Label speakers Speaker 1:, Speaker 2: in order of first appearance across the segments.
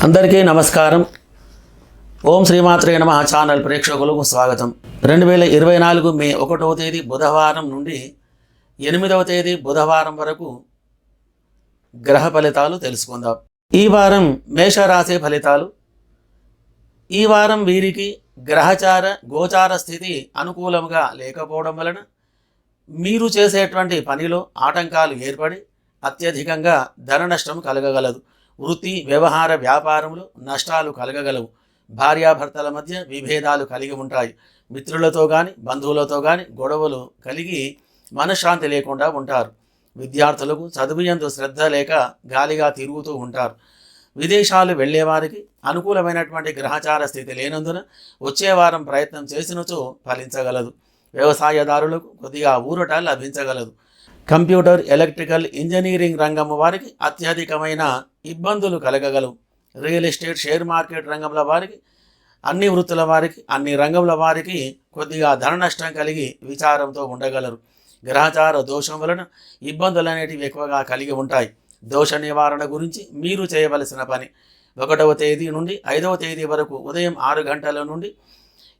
Speaker 1: అందరికీ నమస్కారం. ఓం శ్రీమాత్రే నమః ఛానల్ ప్రేక్షకులకు స్వాగతం. 2024 మే 1వ తేదీ బుధవారం నుండి 8వ తేదీ బుధవారం వరకు గ్రహ ఫలితాలు తెలుసుకుందాం. ఈ వారం మేషరాశి ఫలితాలు. ఈ వారం వీరికి గ్రహచార గోచార స్థితి అనుకూలంగా లేకపోవడం వలన మీరు చేసేటువంటి పనిలో ఆటంకాలు ఏర్పడి అత్యధికంగా ధన నష్టం కలగగలదు. వృత్తి వ్యవహార వ్యాపారంలో నష్టాలు కలగగలవు. భార్యాభర్తల మధ్య విభేదాలు కలిగి ఉంటాయి. మిత్రులతో కానీ బంధువులతో కానీ గొడవలు కలిగి మనశ్శాంతి లేకుండా ఉంటారు. విద్యార్థులకు చదువు యందు శ్రద్ధ లేక గాలిగా తిరుగుతూ ఉంటారు. విదేశాలు వెళ్ళేవారికి అనుకూలమైనటువంటి గ్రహచార స్థితి లేనందున వచ్చే వారం ప్రయత్నం చేసినచో ఫలించగలదు. వ్యవసాయదారులకు కొద్దిగా ఊరట లభించగలదు. కంప్యూటర్, ఎలక్ట్రికల్, ఇంజనీరింగ్ రంగం వారికి అత్యధికమైన ఇబ్బందులు కలగగలవు. రియల్ ఎస్టేట్, షేర్ మార్కెట్ రంగంలో వారికి, అన్ని వృత్తుల వారికి, అన్ని రంగంల వారికి కొద్దిగా ధన నష్టం కలిగి విచారంతో ఉండగలరు. గ్రహచార దోషం వలన ఇబ్బందులు అనేటివి ఎక్కువగా కలిగి ఉంటాయి. దోష నివారణ గురించి మీరు చేయవలసిన పని 1వ తేదీ నుండి 5వ తేదీ వరకు ఉదయం 6 గంటల నుండి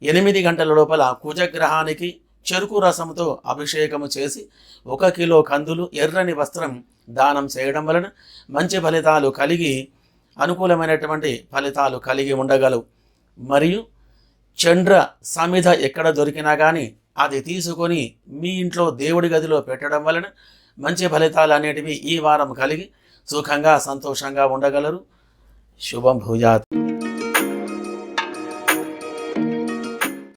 Speaker 1: 8 గంటల లోపల కుజగ్రహానికి చెరుకు రసంతో అభిషేకము చేసి 1 కిలో కందులు, ఎర్రని వస్త్రం దానం చేయడం వలన మంచి ఫలితాలు కలిగి అనుకూలమైనటువంటి ఫలితాలు కలిగి ఉండగలవు. మరియు చంద్ర సమిధ ఎక్కడ దొరికినా కానీ అది తీసుకొని మీ ఇంట్లో దేవుడి గదిలో పెట్టడం వలన మంచి ఫలితాలు అనేటివి ఈ వారం కలిగి సుఖంగా సంతోషంగా ఉండగలరు. శుభం భూయాత్.